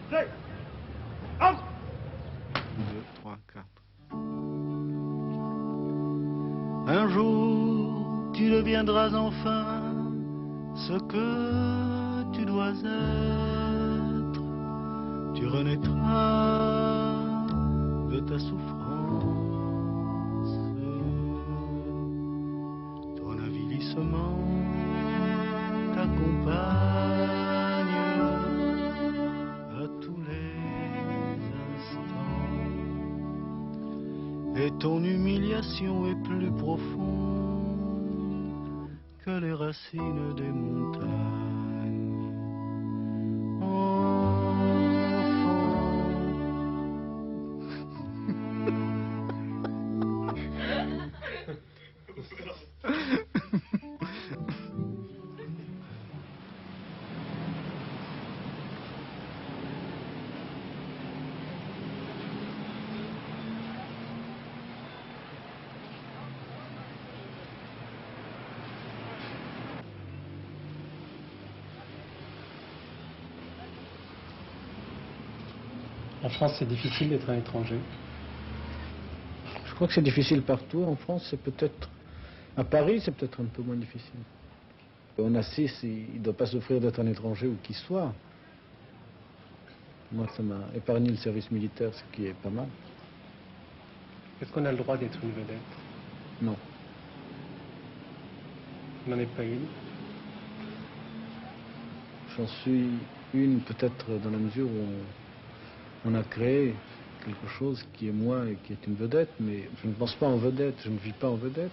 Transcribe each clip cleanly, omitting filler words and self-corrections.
2, 3, 4. Un jour, tu deviendras enfin ce que tu dois être. Tu renaîtras de ta souffrance. Ton avilissement t'accompagne à tous les instants. Et ton humiliation est plus profonde que les racines des montagnes. En France, c'est difficile d'être un étranger. Je crois que c'est difficile partout. En France, c'est peut-être... À Paris, c'est peut-être un peu moins difficile. On assiste, il ne doit pas souffrir d'être un étranger où qu'il soit. Moi, ça m'a épargné le service militaire, ce qui est pas mal. Est-ce qu'on a le droit d'être une vedette? Non. On n'en est pas une. J'en suis une, peut-être, dans la mesure où on a créé quelque chose qui est moi et qui est une vedette, mais je ne pense pas en vedette, je ne vis pas en vedette.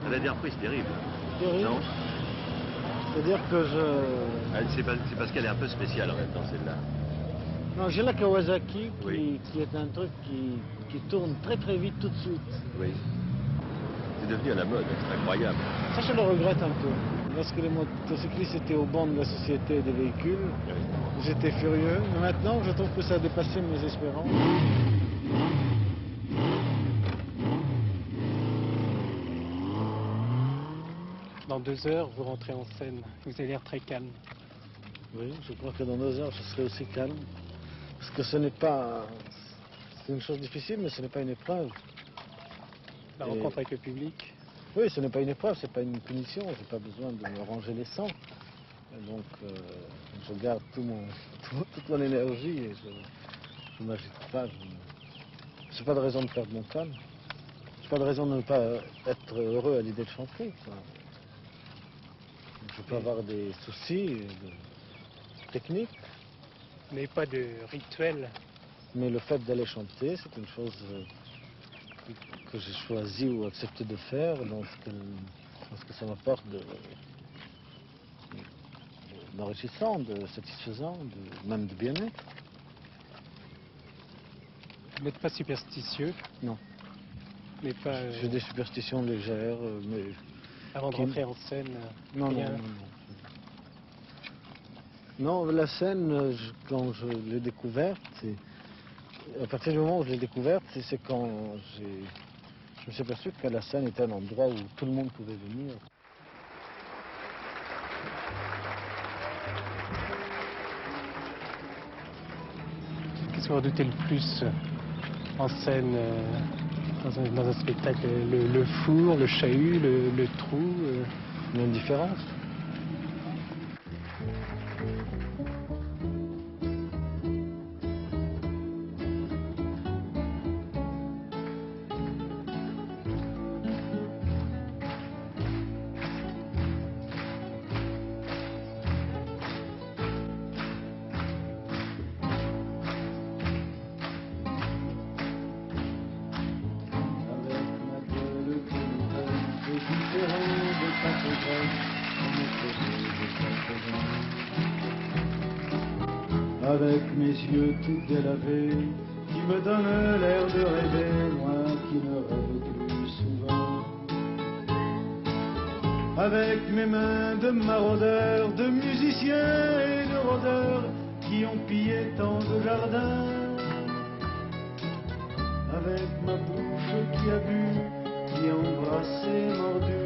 Elle a des reprises terribles. Terrible. Non? C'est-à-dire que C'est parce qu'elle est un peu spéciale en même temps, celle-là. Non, j'ai la Kawasaki qui, Oui. qui est un truc qui tourne très très vite tout de suite. Oui. C'est devenu à la mode, c'est incroyable. Ça, je le regrette un peu. Lorsque les motocyclistes étaient au banc de la société des véhicules, Oui. j'étais furieux. Mais maintenant, je trouve que ça a dépassé mes espérances. Dans 2 heures, vous rentrez en scène. Vous avez l'air très calme. Oui, je crois que dans 2 heures, je serai aussi calme. Parce que ce n'est pas... C'est une chose difficile, mais ce n'est pas une épreuve. La rencontre avec le public. Oui, ce n'est pas une épreuve, ce n'est pas une punition. Je n'ai pas besoin de me ranger les sangs. Et donc, je garde toute mon énergie et je ne m'agite pas. Je n'ai pas de raison de perdre mon calme. Je n'ai pas de raison de ne pas être heureux à l'idée de chanter, quoi. Je peux avoir des soucis techniques, Mais pas de rituel. mais le fait d'aller chanter, c'est une chose que j'ai choisi ou accepté de faire parce que ça m'apporte d'enrichissant, de satisfaisant, même de bien-être. Vous n'êtes pas superstitieux, Non. mais pas... J'ai des superstitions légères, mais... Avant de rentrer en scène, Non, non, rien. non, non. Non, la scène, quand je l'ai découverte, à partir du moment où je l'ai découverte, c'est quand je me suis aperçu que la scène était un endroit où tout le monde pouvait venir. Qu'est-ce que vous redoutez le plus en scène, dans un spectacle? Le four, le chahut, le trou L'indifférence. Avec mes yeux tout délavés, qui me donnent l'air de rêver, moi qui ne rêve plus souvent. Avec mes mains de maraudeurs, de musiciens et de rôdeurs, qui ont pillé tant de jardins. Avec ma bouche qui a bu, qui a embrassé, mordu,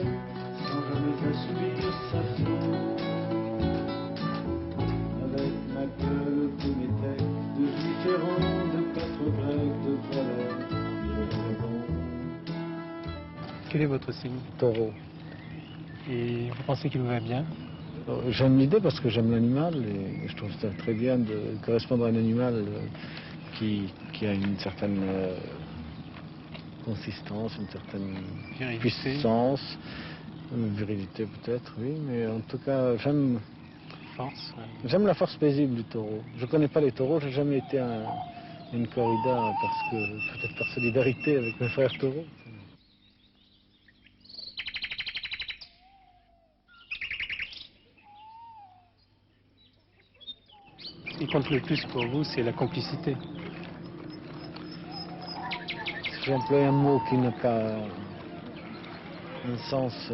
sans jamais faire subir sa faute. Avec ma Quel est votre signe? Taureau. Et vous pensez qu'il vous va bien? J'aime l'idée parce que j'aime l'animal et je trouve ça très bien de correspondre à un animal qui a une certaine consistance, une certaine Virilité. puissance, une virilité peut-être, oui, mais en tout cas j'aime Force. j'aime la force paisible du taureau. Je ne connais pas les taureaux, j'ai jamais été à une corrida parce que peut-être par solidarité avec mes frères taureaux. Ce qui compte le plus pour vous, c'est la complicité. Si j'emploie un mot qui n'a pas un sens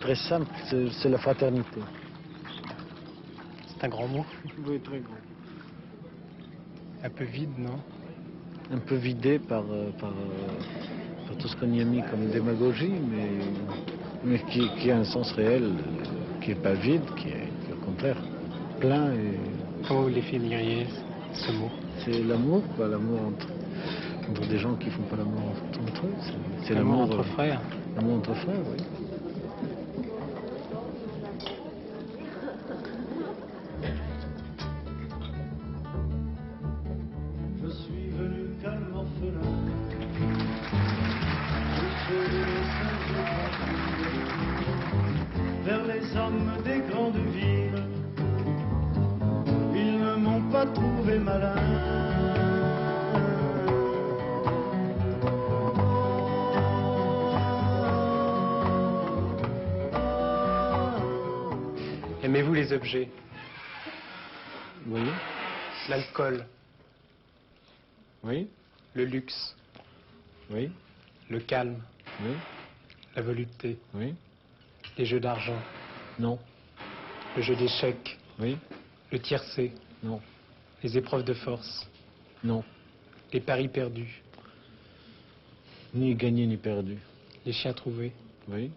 très simple, c'est la fraternité. C'est un grand mot, Oui, très grand. un peu vide, non? Un peu vidé par tout ce qu'on y a mis comme démagogie, mais qui a un sens réel, qui n'est pas vide, qui est au contraire plein. Et Comment vous définiriez ce mot? c'est l'amour, quoi, l'amour entre des gens qui font pas l'amour entre eux. C'est L'amour l'amour entre frères. L'amour entre frères, oui. Je suis venu calme orphelin. Je les vers les hommes des grandes villes. Ils ne m'ont pas trouvé malin. Aimez-vous les objets? Oui, L'alcool, oui, le luxe, oui, le calme, oui, la volupté, oui, les jeux d'argent, non, le jeu d'échecs, oui, le tiercé, non, les épreuves de force, non, les paris perdus, ni gagné ni perdu. les chiens trouvés, Oui,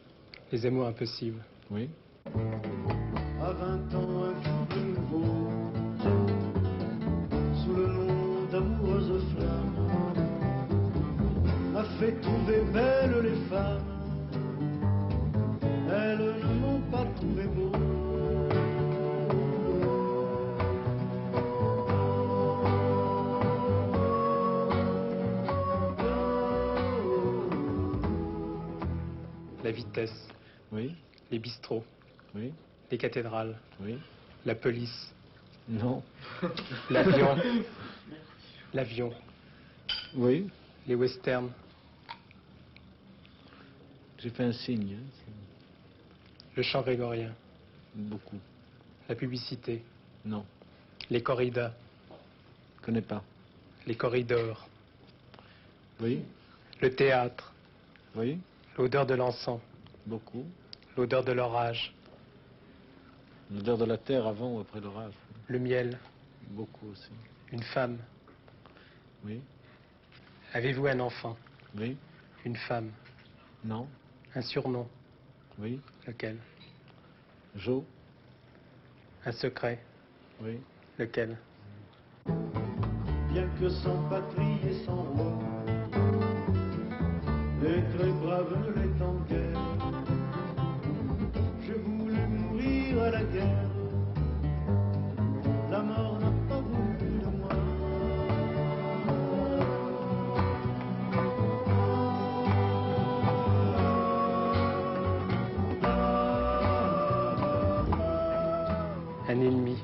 les amours impossibles. oui, À 20 ans, un fou de nouveau, sous le nom d'amoureuses flammes, m'a fait trouver belles les femmes. Elles ne m'ont pas trouvé beau. La vitesse, oui, les bistrots, oui, les cathédrales, oui, la police, non, l'avion, l'avion, oui. les westerns, J'ai fait un signe, hein, le chant grégorien, beaucoup. la publicité, Non, les corridas, je connais pas. les corridors, Oui, le théâtre, oui, l'odeur de l'encens, beaucoup. l'odeur de l'orage, L'odeur de la terre avant ou après l'orage. le miel, Beaucoup aussi. une femme. Oui, Avez-vous un enfant? oui, Une femme? non, Un surnom? oui, Lequel? Jo, Un secret? oui, Lequel? Bien que sans patrie et sans roi, les très braves ne l'étant en guerre, j'ai voulu mourir à la guerre. La mort n'a pas voulu de moi. Un ennemi?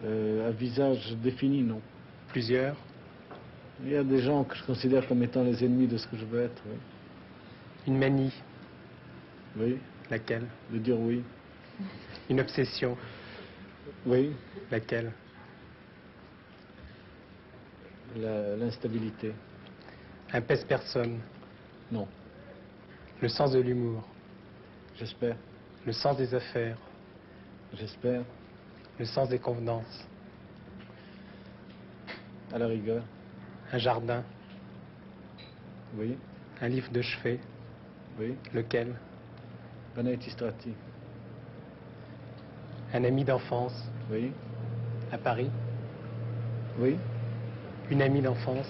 un visage défini, non. Plusieurs? Il y a des gens que je considère comme étant les ennemis de ce que je veux être, oui. Une manie? Oui, Laquelle? de dire oui. Une obsession? Oui, Laquelle? l'instabilité. Un pèse-personne? Non, Le sens de l'humour? j'espère, Le sens des affaires? j'espère, Le sens des convenances? à la rigueur. Un jardin? Oui, Un livre de chevet? oui, Lequel? Vanity Strati. Un ami d'enfance? Oui, À Paris? oui, Une amie d'enfance?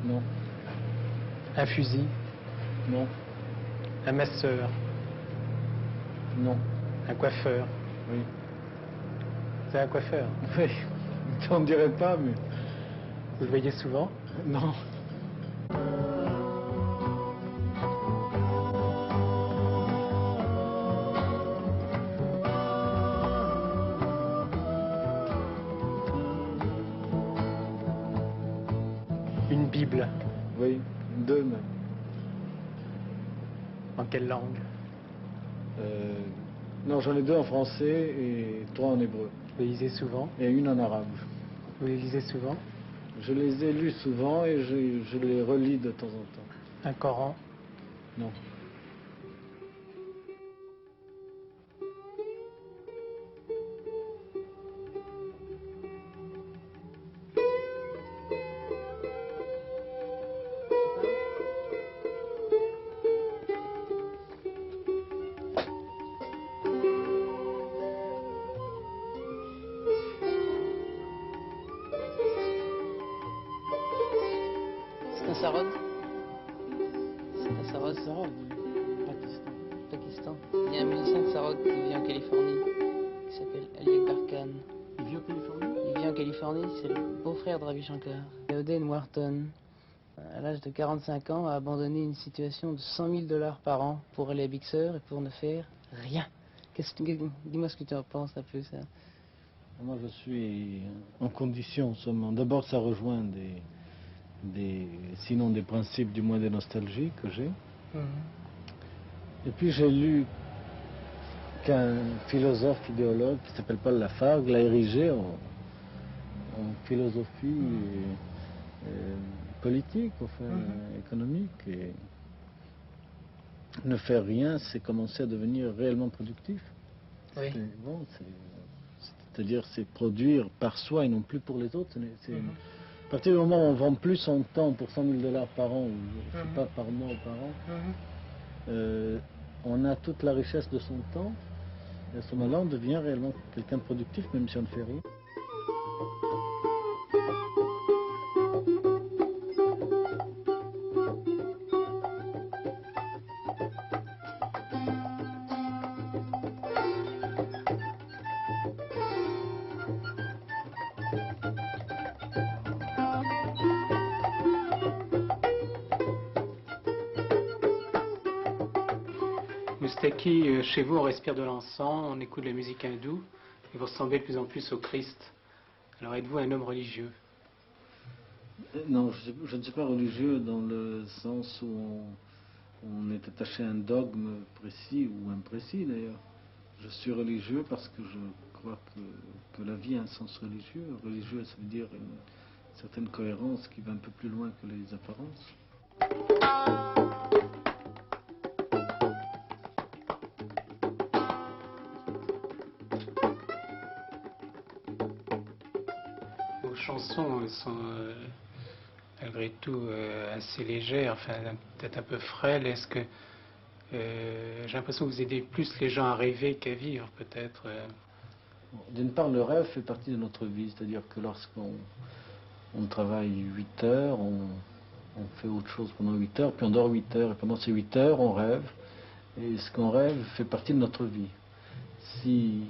Non. Un fusil? Non. Un masseur? Non. Un coiffeur? Oui. C'est un coiffeur? Oui. On ne dirait pas, mais... Vous le voyez souvent? Non. Une Bible? Oui, deux même. En quelle langue? Non, j'en ai deux en français et trois en hébreu. Vous les lisez souvent? Et une en arabe. Vous les lisez souvent? Je les ai lus souvent et je les relis de temps en temps. Un Coran? Non. C'est un sarod. C'est un sarod. Sarod, Pakistan. Pakistan. Il y a un musicien de sarod qui vit en Californie, qui s'appelle Ali Akbar Khan. Il vit en Californie? Il vit en Californie, c'est le beau-frère de Ravi Shankar. Oden Wharton, à l'âge de 45 ans, a abandonné une situation de 100 000 $ par an pour aller à Big Sur et pour ne faire rien. Dis-moi ce que tu en penses un peu, ça. Moi, je suis en condition, seulement. D'abord, ça rejoint sinon des principes, du moins des nostalgies que j'ai. Et puis, j'ai lu qu'un philosophe, idéologue, qui s'appelle Paul Lafargue, l'a érigé en philosophie politique, enfin, économique. Et ne faire rien, c'est commencer à devenir réellement productif. Oui. Bon, c'est-à-dire, c'est produire par soi et non plus pour les autres. À partir du moment où on vend plus son temps pour 100 000 $ par an, ou je sais pas, par mois ou par an, on a toute la richesse de son temps. Et à ce moment-là, on devient réellement quelqu'un de productif, même si on ne fait rien. Moustaki, chez vous, on respire de l'encens, on écoute de la musique hindoue, et vous ressemblez de plus en plus au Christ. Alors, êtes-vous un homme religieux? Non, je ne suis pas religieux dans le sens où on est attaché à un dogme précis ou imprécis d'ailleurs. Je suis religieux parce que je crois que la vie a un sens religieux. Religieux, ça veut dire une certaine cohérence qui va un peu plus loin que les apparences. Vos chansons sont malgré tout assez légères, enfin peut-être un peu frêles. Est-ce que j'ai l'impression que vous aidez plus les gens à rêver qu'à vivre, peut-être D'une part, le rêve fait partie de notre vie, c'est-à-dire que lorsqu'on travaille 8 heures, on fait autre chose pendant 8 heures, puis on dort 8 heures, et pendant ces 8 heures, on rêve, et ce qu'on rêve fait partie de notre vie. Si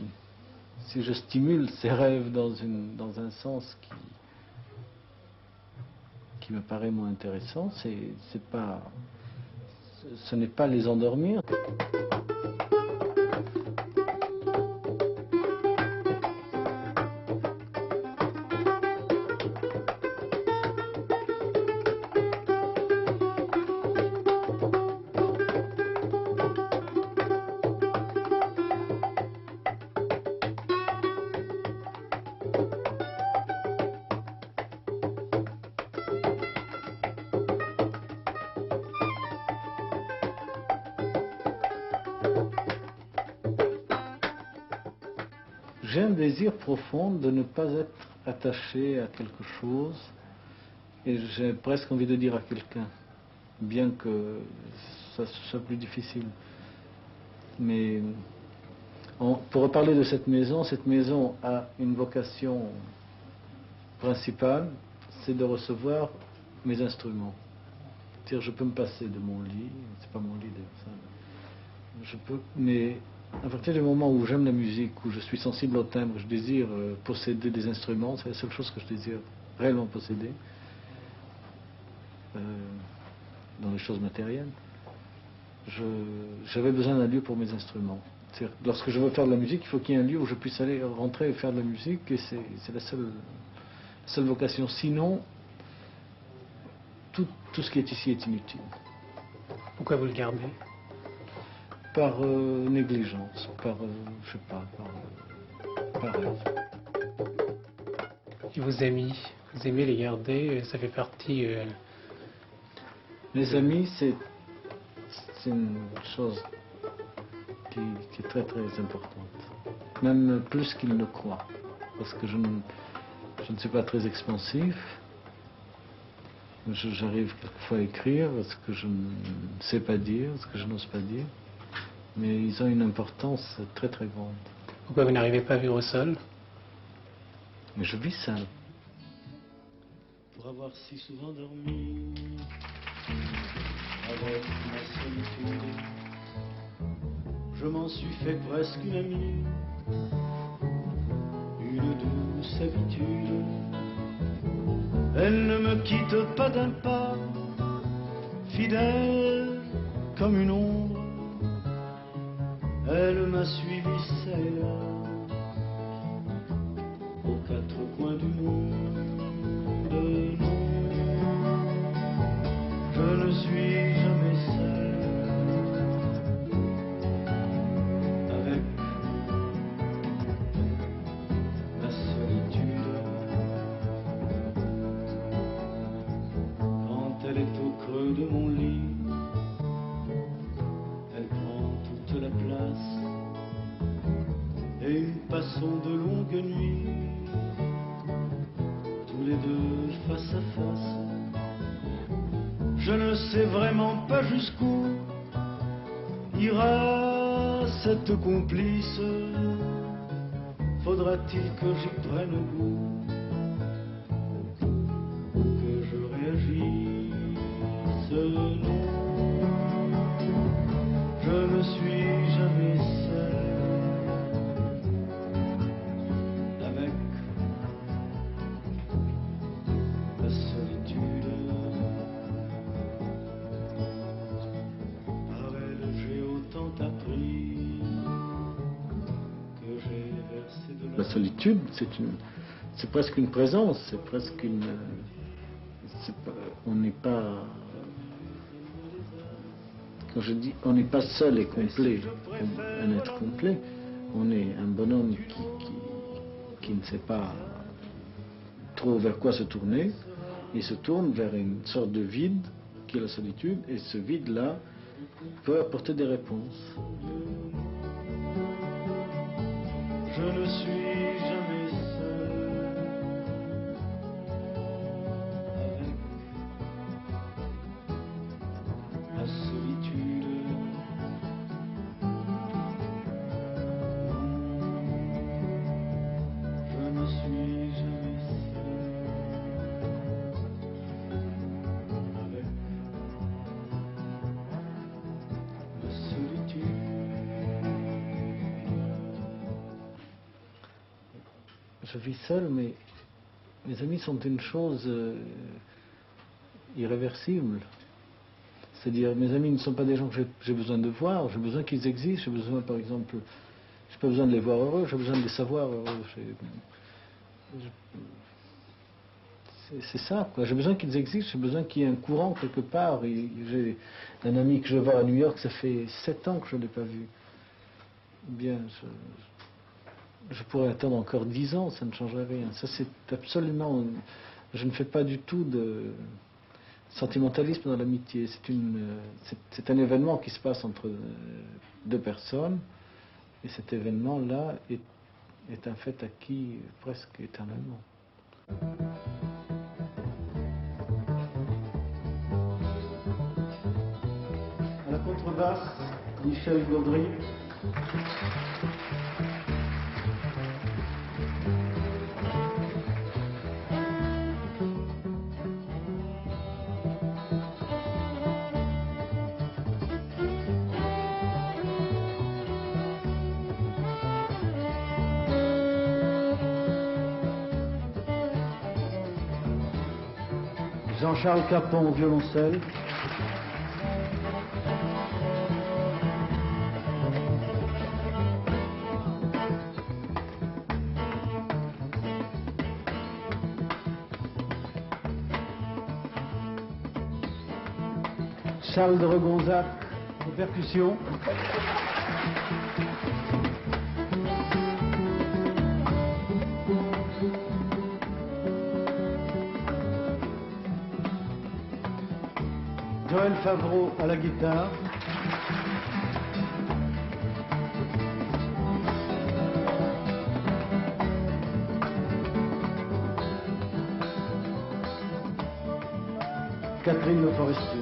je stimule ces rêves dans un sens qui me paraît moins intéressant, ce n'est pas les endormir. J'ai un désir profond de ne pas être attaché à quelque chose, et j'ai presque envie de dire à quelqu'un, bien que ça soit plus difficile. Mais pour reparler de cette maison a une vocation principale, c'est de recevoir mes instruments. C'est-à-dire, je peux me passer de mon lit, c'est pas mon lit d'ailleurs, ça. Je peux, mais à partir du moment où j'aime la musique, où je suis sensible au timbre, je désire posséder des instruments, c'est la seule chose que je désire réellement posséder, dans les choses matérielles. J'avais besoin d'un lieu pour mes instruments. Lorsque je veux faire de la musique, il faut qu'il y ait un lieu où je puisse aller rentrer et faire de la musique, et c'est la seule vocation. Sinon, tout ce qui est ici est inutile. Pourquoi vous le gardez? Par négligence, je sais pas, par rêve. Et vos amis, vous aimez les garder? Ça fait partie... Les amis, c'est une chose qui est très très importante. Même plus qu'ils ne croient. Parce que je ne suis pas très expansif. J'arrive parfois à écrire ce que je ne sais pas dire, ce que je n'ose pas dire. Mais ils ont une importance très très grande. Pourquoi vous n'arrivez pas à vivre seul? Mais je vis seul. Pour avoir si souvent dormi avec ma solitude, je m'en suis fait presque une amie, une douce habitude. Elle ne me quitte pas d'un pas, fidèle comme une ombre. Elle m'a suivi ça et là, aux quatre coins du monde. Non, je ne suis jamais seul avec la solitude. Quand elle est au creux de mon lit, elle prend toute la place, et nous passons de longues nuits, tous les deux face à face. Je ne sais vraiment pas jusqu'où ira cette complice. Faudra-t-il que j'y prenne goût, que je réagisse? Non, je ne suis jamais seul avec la solitude. Par elle j'ai autant appris que j'ai versé de La solitude, c'est presque une présence, c'est presque une... on n'est pas... Quand je dis on n'est pas seul et complet, comme un être complet, on est un bonhomme qui ne sait pas trop vers quoi se tourner, il se tourne vers une sorte de vide qui est la solitude, et ce vide-là peut apporter des réponses. Je ne suis jamais seul avec la solitude. Je ne suis jamais seul avec la solitude. Je vis seul, mais mes amis sont une chose irréversible. C'est-à-dire, mes amis ne sont pas des gens que j'ai besoin de voir, j'ai besoin qu'ils existent, j'ai besoin, par exemple, j'ai pas besoin de les voir heureux, j'ai besoin de les savoir heureux. C'est ça, quoi. J'ai besoin qu'ils existent, j'ai besoin qu'il y ait un courant quelque part. J'ai un ami que je vois à New York, ça fait 7 ans que je ne l'ai pas vu. Bien, je pourrais attendre encore 10 ans, ça ne changerait rien. Ça, c'est absolument... Je ne fais pas du tout de sentimentalisme dans l'amitié. C'est un événement qui se passe entre deux personnes, et cet événement-là est un fait acquis presque éternellement. À la contrebasse, Michel Gaudry. Jean-Charles Capon au violoncelle. Charles de Regonzac aux percussions. Joël Favreau à la guitare. Catherine Le Forestier.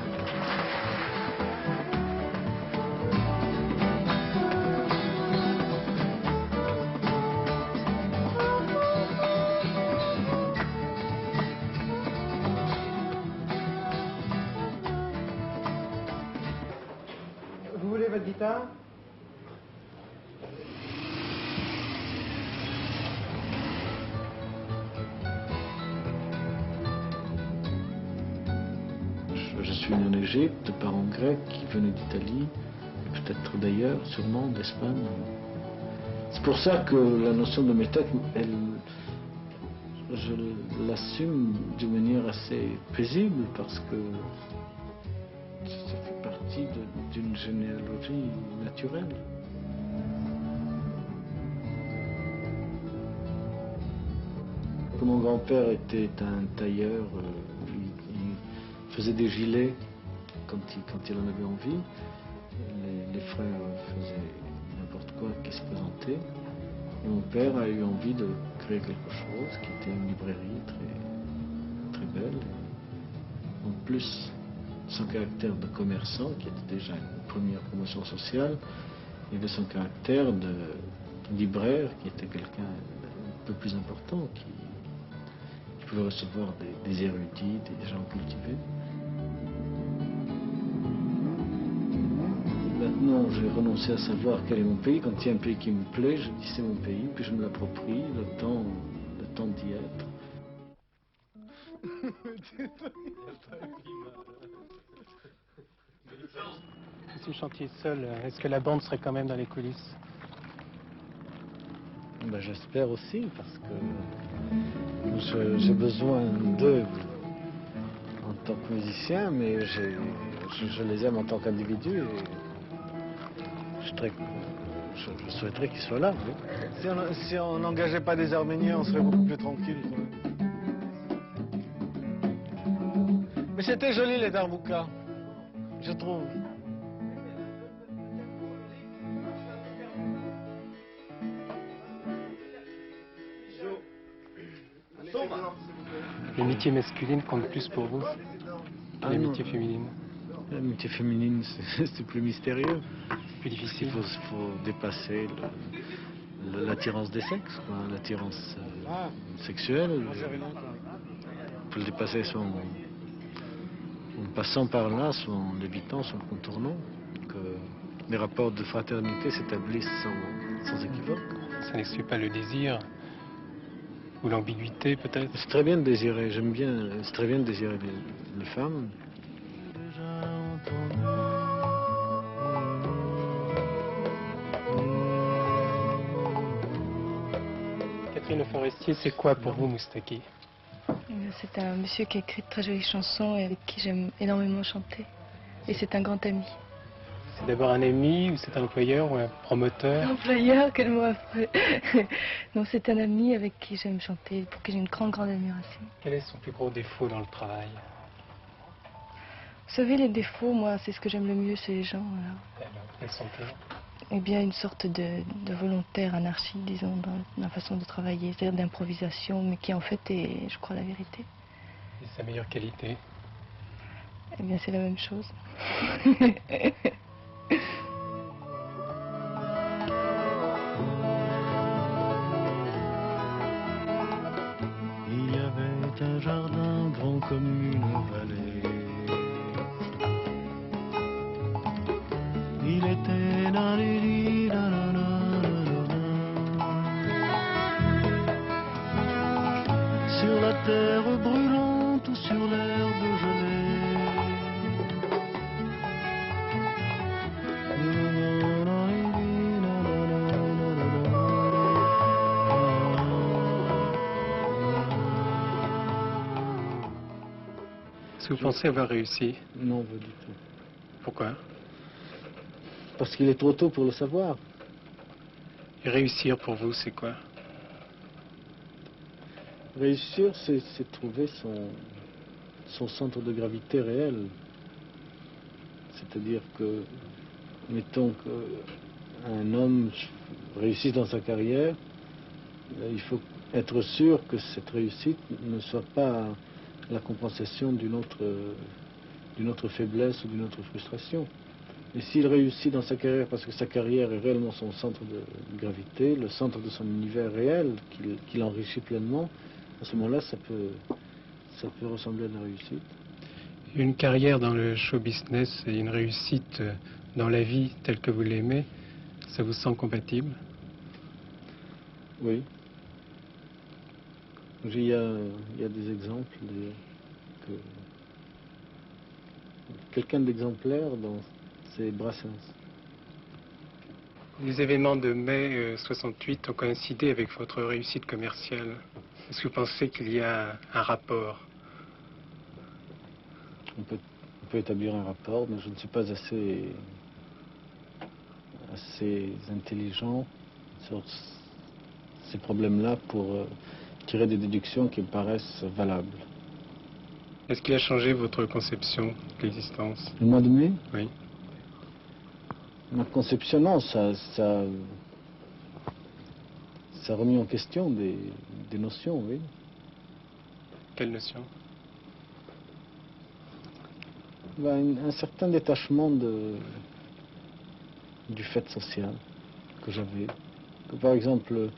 Vous voulez votre guitare? Je suis né en Égypte, de parents grecs qui venaient d'Italie, peut-être d'ailleurs, sûrement d'Espagne. C'est pour ça que la notion de méthode, je l'assume d'une manière assez paisible, parce que ça fait partie d'une généalogie naturelle. Comme mon grand-père était un tailleur, il faisait des gilets quand il en avait envie. Les frères faisaient n'importe quoi qui se présentait. Et mon père a eu envie de créer quelque chose qui était une librairie très, très belle. En plus, son caractère de commerçant, qui était déjà une première promotion sociale, il avait son caractère de libraire, qui était quelqu'un un peu plus important, qui pouvait recevoir des érudits, des gens cultivés. Maintenant, j'ai renoncé à savoir quel est mon pays. Quand il y a un pays qui me plaît, je dis c'est mon pays, puis je me l'approprie, le temps d'y être. Si vous chantiez seul, est-ce que la bande serait quand même dans les coulisses? Ben, j'espère aussi, parce que j'ai besoin d'eux en tant que musicien, mais je les aime en tant qu'individu. Je souhaiterais qu'ils soient là. Oui. Si on n'engageait pas des Arméniens, on serait beaucoup plus tranquille. Mais c'était joli les Darbuka, je trouve. L'amitié masculine compte plus pour vous que l'amitié féminine? L'amitié féminine, c'est plus mystérieux. Plus difficile. Il faut dépasser l'attirance des sexes, l'attirance sexuelle. Il faut le dépasser soit en passant par là, soit en l'évitant, soit en contournant. Que les rapports de fraternité s'établissent sans équivoque. Ça n'exclut pas le désir ou l'ambiguïté peut-être? C'est très bien de désirer, j'aime bien, c'est très bien de désirer les femmes. Catherine Le Forestier, c'est quoi pour vous Moustaki? C'est un monsieur qui a écrit de très jolies chansons et avec qui j'aime énormément chanter. Et c'est un grand ami. C'est d'abord un ami ou c'est un employeur ou un promoteur? Employeur, quel mot affreux. Non, c'est un ami avec qui j'aime chanter, pour qui j'ai une grande admiration. Quel est son plus gros défaut dans le travail? Vous savez, les défauts, moi, c'est ce que j'aime le mieux chez les gens. Alors. Quels sont-ils? Eh bien, une sorte de volontaire anarchie, disons, dans la façon de travailler, c'est-à-dire d'improvisation, mais qui en fait est, je crois, la vérité. Et sa meilleure qualité? Eh bien, c'est la même chose. Il y avait un jardin grand comme une vallée. Il était nanani, nanana. Sur la terre brûlante ou sur l'herbe Est-ce que vous pensez avoir réussi? Non, pas du tout. Pourquoi? Parce qu'il est trop tôt pour le savoir. Et réussir pour vous, c'est quoi? Réussir, c'est trouver son centre de gravité réel. C'est-à-dire que, mettons qu'un homme réussisse dans sa carrière, il faut être sûr que cette réussite ne soit pas la compensation d'une autre faiblesse ou d'une autre frustration. Et s'il réussit dans sa carrière parce que sa carrière est réellement son centre de gravité, le centre de son univers réel, qu'il enrichit pleinement, à ce moment-là, ça peut ressembler à de la réussite. Une carrière dans le show business et une réussite dans la vie telle que vous l'aimez, ça vous semble compatible? Oui. Il y a des exemples d'ailleurs que quelqu'un d'exemplaire dans ces Brassens. Les événements de mai 68 ont coïncidé avec votre réussite commerciale. Est-ce que vous pensez qu'il y a un rapport? On peut établir un rapport, mais je ne suis pas assez intelligent sur ces problèmes-là pour tirer des déductions qui me paraissent valables. Est-ce qu'il a changé votre conception de l'existence? Le mois de mai, Oui. ma conception, non, ça a remis en question des notions, oui. Quelle notion? Ben, un certain détachement du fait social que j'avais. Par exemple,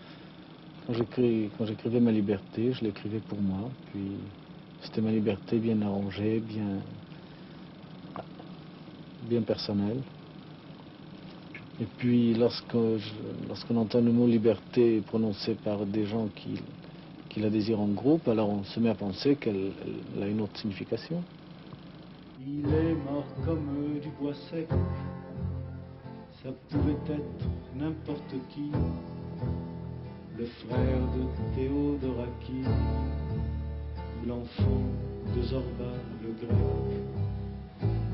quand j'écrivais Ma Liberté, je l'écrivais pour moi, puis c'était ma liberté bien arrangée, bien personnelle. Et puis lorsqu'on entend le mot liberté prononcé par des gens qui la désirent en groupe, alors on se met à penser qu'elle a une autre signification. Il est mort comme du bois sec, ça pouvait être n'importe qui, le frère de Théodoraki, ou l'enfant de Zorba le grec.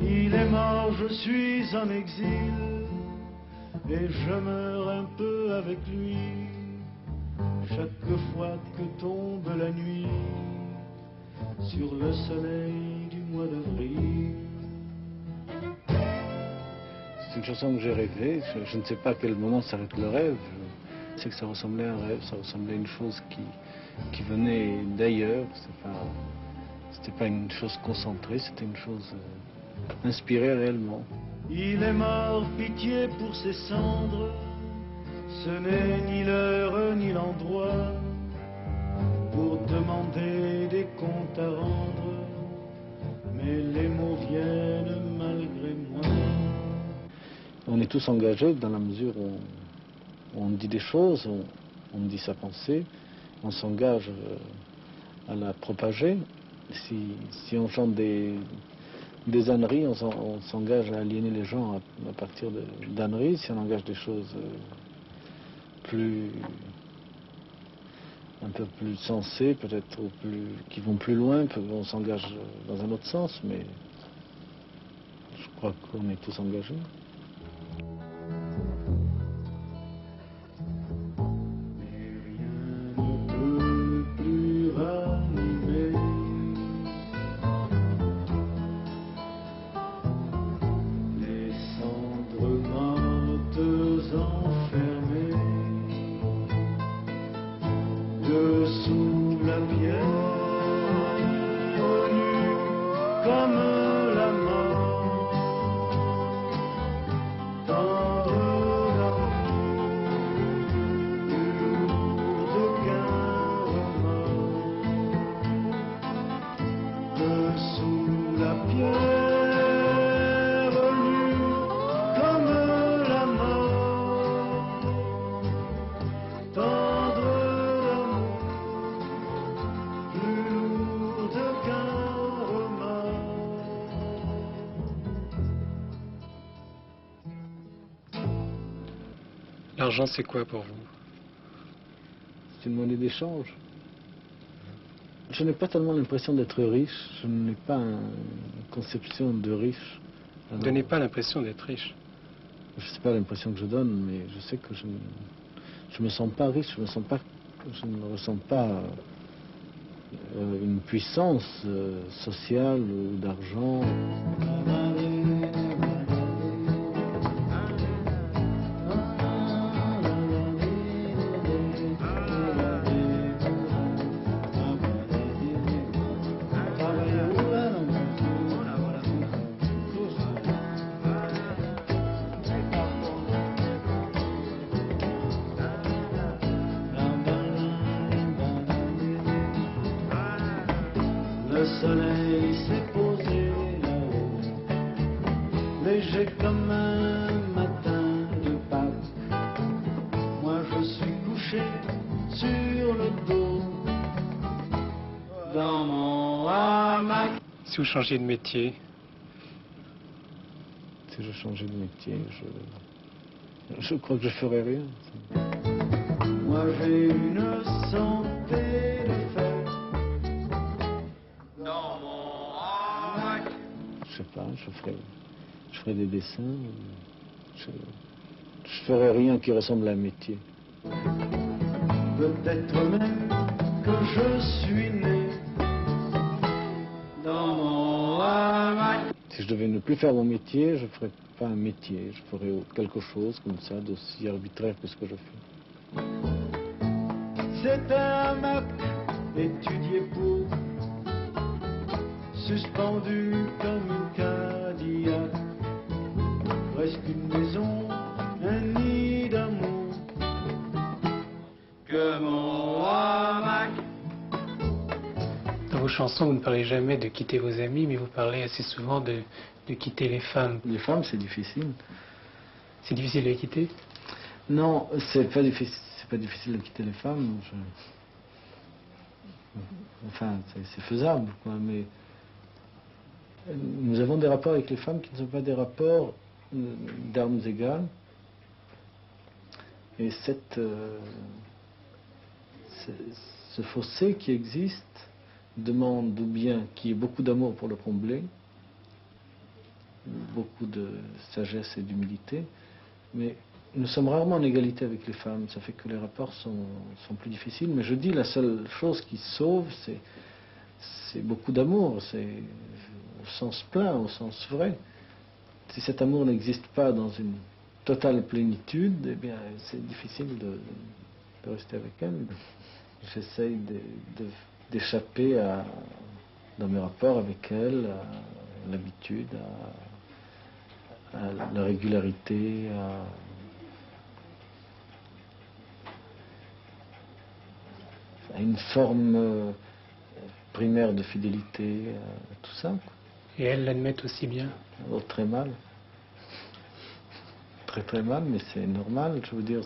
Il est mort, je suis en exil, et je meurs un peu avec lui, chaque fois que tombe la nuit, sur le soleil du mois d'avril. C'est une chanson que j'ai rêvée, je ne sais pas à quel moment s'arrête le rêve. Je sais que ça ressemblait à un rêve, ça ressemblait à une chose qui venait d'ailleurs. C'était pas une chose concentrée, c'était une chose inspirée réellement. Il est mort, pitié pour ses cendres, ce n'est ni l'heure ni l'endroit pour demander des comptes à rendre, mais les mots viennent malgré moi. On est tous engagés dans la mesure où on dit des choses, on dit sa pensée, on s'engage à la propager. Si on chante des âneries, on s'engage à aliéner les gens à partir d'âneries. Si on engage des choses un peu plus sensées, peut-être qui vont plus loin, on s'engage dans un autre sens, mais je crois qu'on est tous engagés. Dessous la pierre, nue comme la mort, tendre l'amour, plus lourde qu'un remords. Dessous la pierre, nue comme la mort, tendre L'argent, c'est quoi pour vous? C'est une monnaie d'échange. Je n'ai pas tellement l'impression d'être riche, je n'ai pas une conception de riche. Vous ne donnez pas l'impression d'être riche. Je ne sais pas l'impression que je donne, mais je sais que je ne me sens pas riche, je ne ressens pas une puissance sociale ou d'argent. Le soleil s'est posé là-haut, léger comme un matin de Pâques. Moi je suis couché sur le dos, dans mon hamac. Si vous changiez de métier, Si je changeais de métier, je crois que je ferais rien. Moi j'ai une santé de fer. Dans mon hamac. Je sais pas, je ferais des dessins. Je ferais rien qui ressemble à un métier. Peut-être même que je suis né dans mon hamac. Si je devais ne plus faire mon métier, je ferais pas un métier, je ferais quelque chose comme ça d'aussi arbitraire que ce que je fais. C'est un hamac étudié pour, suspendu comme une Cadillac, presque une maison, un nid d'amour, que mon hamac. dans vos chansons, vous ne parlez jamais de quitter vos amis, mais vous parlez assez souvent de quitter les femmes. Les femmes, c'est difficile. C'est difficile de les quitter? Non, c'est pas difficile de quitter les femmes. Enfin, c'est faisable, quoi, mais nous avons des rapports avec les femmes qui ne sont pas des rapports d'armes égales. Et ce fossé qui existe demande ou bien qu'il y ait beaucoup d'amour pour le combler, beaucoup de sagesse et d'humilité, mais nous sommes rarement en égalité avec les femmes, ça fait que les rapports sont plus difficiles, mais je dis la seule chose qui sauve, c'est beaucoup d'amour, c'est au sens plein, au sens vrai. Si cet amour n'existe pas dans une totale plénitude, eh bien c'est difficile de rester avec elle. J'essaye d'échapper dans mes rapports avec elle, à l'habitude, à la régularité, à une forme primaire de fidélité, tout ça. Et elles l'admettent aussi bien? Oh, très mal. Très très mal, mais c'est normal. Je veux dire,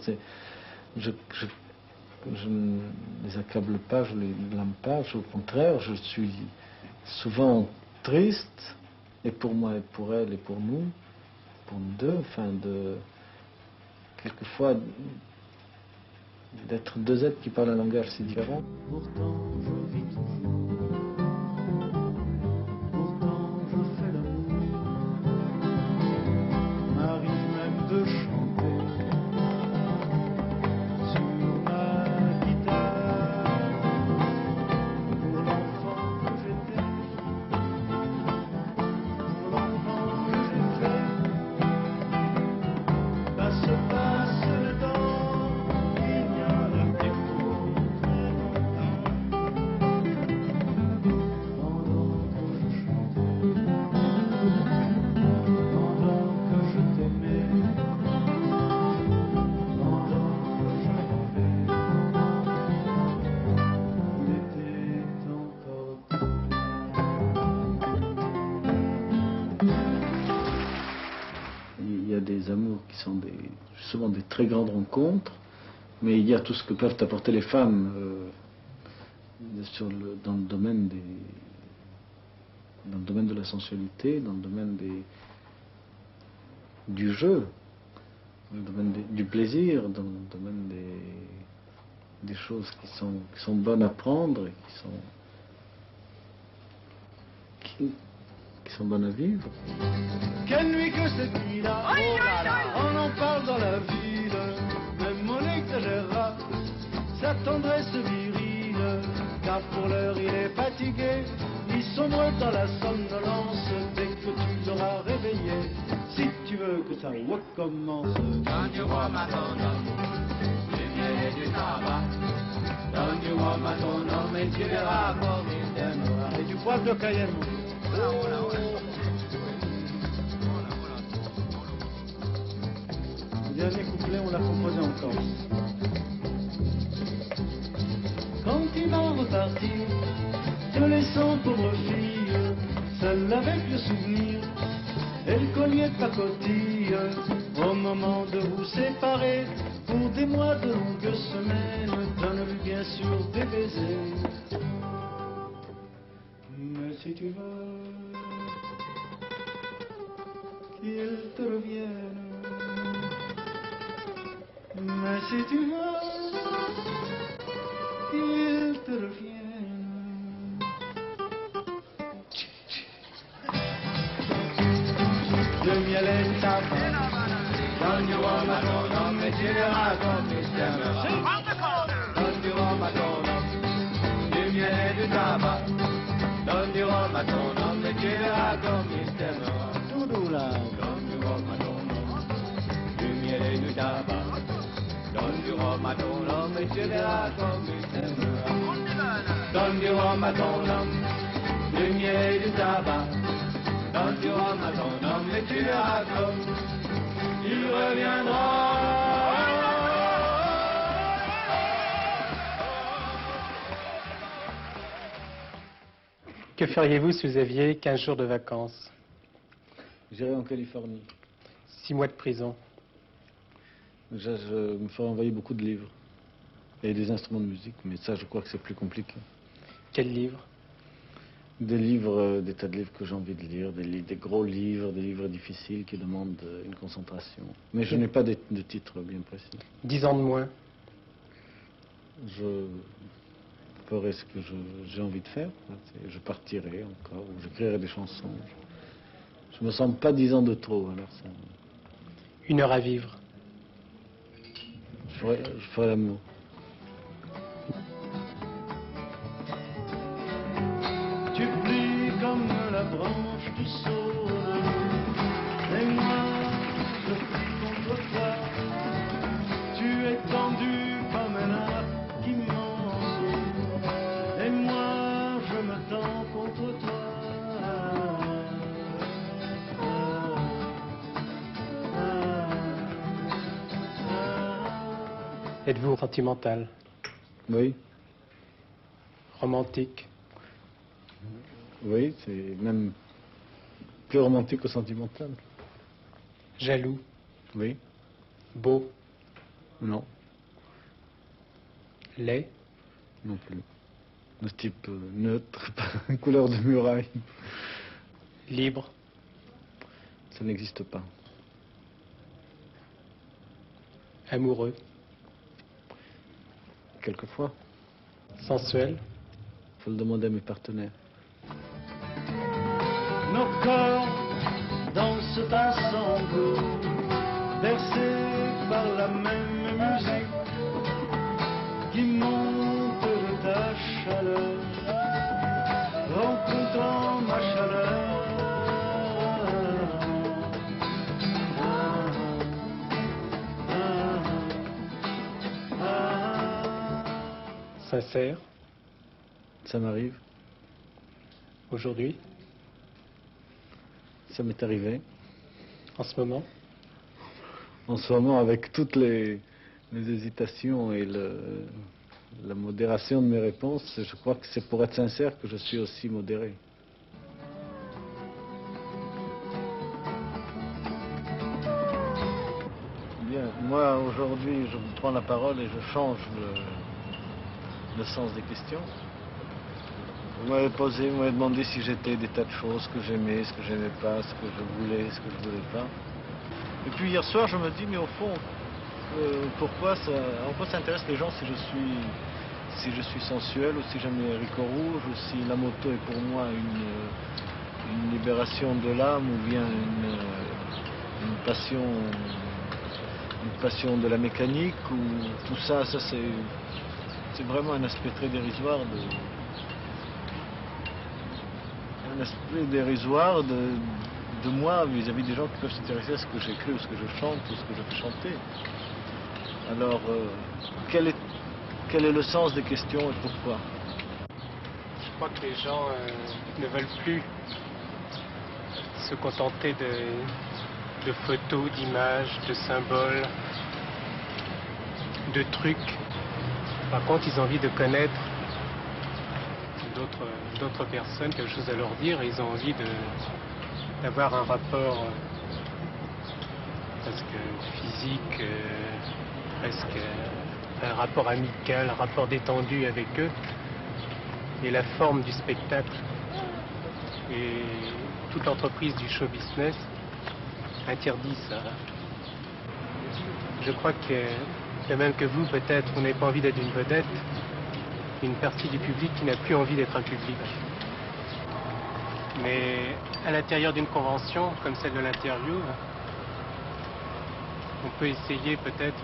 je ne les accable pas, je ne les blâme pas. Au contraire, je suis souvent triste, et pour moi, et pour elle, et pour nous deux, enfin, quelquefois, d'être deux êtres qui parlent un langage si différent. Pourtant je vis toujours, pourtant je fais l'amour, m'arrive même de chanter sur ma guitare pour l'enfant que j'étais, pour l'enfant que j'ai fait. Passe le temps, il n'y en a que pour très longtemps. Pendant que je chantais, pendant que je t'aimais, pendant que je rêvais, t'étais encore Il y a des amours qui sont souvent des très grandes rencontres, mais il y a tout ce que peuvent apporter les femmes dans le domaine de la sensualité, dans le domaine du jeu, dans le domaine du plaisir, dans le domaine des choses qui sont bonnes à prendre et qui sont bonnes à vivre. Quelle nuit que cette nuit-là, oh là là, on en parle dans la ville, même on exagérera sa tendresse virile, car pour l'heure il est fatigué, il sombre dans la somnolence, dès que tu l'auras réveillé, si tu veux que ça recommence. Donne du rhum à ton homme, du miel et du tabac, donne du rhum à ton homme et tu verras comme il t'aimera, et du poivre de Cayenne. Le dernier couplet, on l'a composé en Corse. Quand il va repartir, te laissant pauvre fille, seule avec le souvenir et le collier de pacotille, au moment de vous séparer, pour des mois de longues semaines, donne-lui bien sûr des baisers. Mais si tu veux qu'il te revienne, mais si tu veux qu'il te revienne, le miel et le tabac, donne du rhum à ton homme et tu verras comme il t'aimera. Donne du rhum à ton homme, du miel et du tabac, donne du rhum à ton homme et tu verras comme il t'aimera. Tout là. Donne du rhum à ton homme, du miel et du tabac, donne du rhum à ton homme et tu verras comme il t'aimera. Donne du rhum à ton homme, du miel et du tabac, donne du rhum à ton homme et tu verras comme il reviendra. Que feriez-vous si vous aviez 15 jours de vacances? J'irai en Californie. 6 mois de prison? Déjà, je me ferai envoyer beaucoup de livres et des instruments de musique, mais ça, je crois que c'est plus compliqué. Quel livre? Des livres, des tas de livres que j'ai envie de lire, des gros livres, des livres difficiles qui demandent une concentration. Mais je n'ai pas de titre bien précis. 10 ans de moins? Je ferai ce que j'ai envie de faire. Je partirai encore, ou j'écrirai des chansons. Je me sens pas 10 ans de trop, alors ça... 1 heure à vivre? Je ferai l'amour. Tu plies comme la branche du saule, et moi je plie contre toi. Tu es tendu comme un arc immense, et moi je me tends contre toi. Êtes-vous sentimental? Oui, Romantique? oui, c'est même plus romantique que sentimental. Jaloux? Oui, Beau? non, Laid? non plus. De type neutre, couleur de muraille. Libre? Ça n'existe pas. Amoureux? Quelquefois, Sensuel? faut le demander à mes partenaires. Nos corps dansent ensemble, bercés par la même musique qui monte de ta chaleur, rencontrant ma chaleur. Sincère? Ça m'arrive, Aujourd'hui? ça m'est arrivé. En ce moment? En ce moment, avec toutes les hésitations et la modération de mes réponses, je crois que c'est pour être sincère que je suis aussi modéré. Bien, moi aujourd'hui, je prends la parole et je change le sens des questions. Vous m'avez posé, vous m'avez demandé si j'étais des tas de choses, ce que j'aimais, ce que j'aimais pas, ce que je voulais, ce que je voulais pas. Et puis hier soir, je me dis, mais au fond, en quoi ça intéresse les gens si je suis sensuel ou si j'aime les haricots rouges ou si la moto est pour moi une libération de l'âme ou bien une passion de la mécanique, ou tout ça, c'est vraiment un aspect très dérisoire de moi vis-à-vis des gens qui peuvent s'intéresser à ce que j'écris ou ce que je chante ou ce que je fais chanter. Alors, quel est le sens des questions et pourquoi? Je crois que les gens ne veulent plus se contenter de photos, d'images, de symboles, de trucs. Par contre, ils ont envie de connaître d'autres personnes, quelque chose à leur dire, et ils ont envie d'avoir un rapport presque physique, presque un rapport amical, un rapport détendu avec eux. Et la forme du spectacle et toute l'entreprise du show business interdit ça. Je crois que, de même que vous, peut-être, vous n'avez pas envie d'être une vedette, une partie du public qui n'a plus envie d'être un public. Mais à l'intérieur d'une convention, comme celle de l'interview, on peut essayer peut-être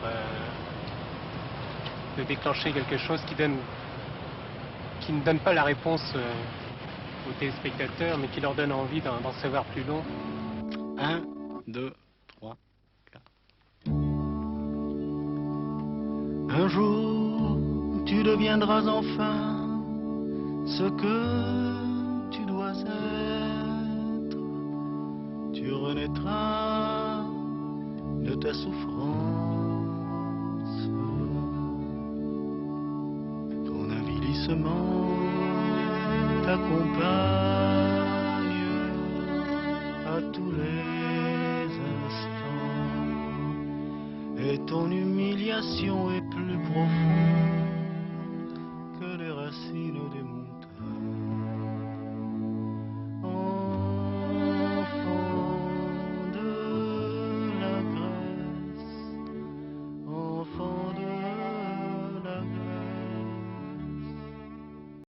de déclencher quelque chose qui ne donne pas la réponse aux téléspectateurs, mais qui leur donne envie d'en savoir plus long. 1, 2, 3, 4. Un jour, tu deviendras enfin ce que tu dois être. Tu renaîtras de ta souffrance. Ton avilissement t'accompagne à tous les instants, et ton humiliation est plus profonde que les racines des montagnes.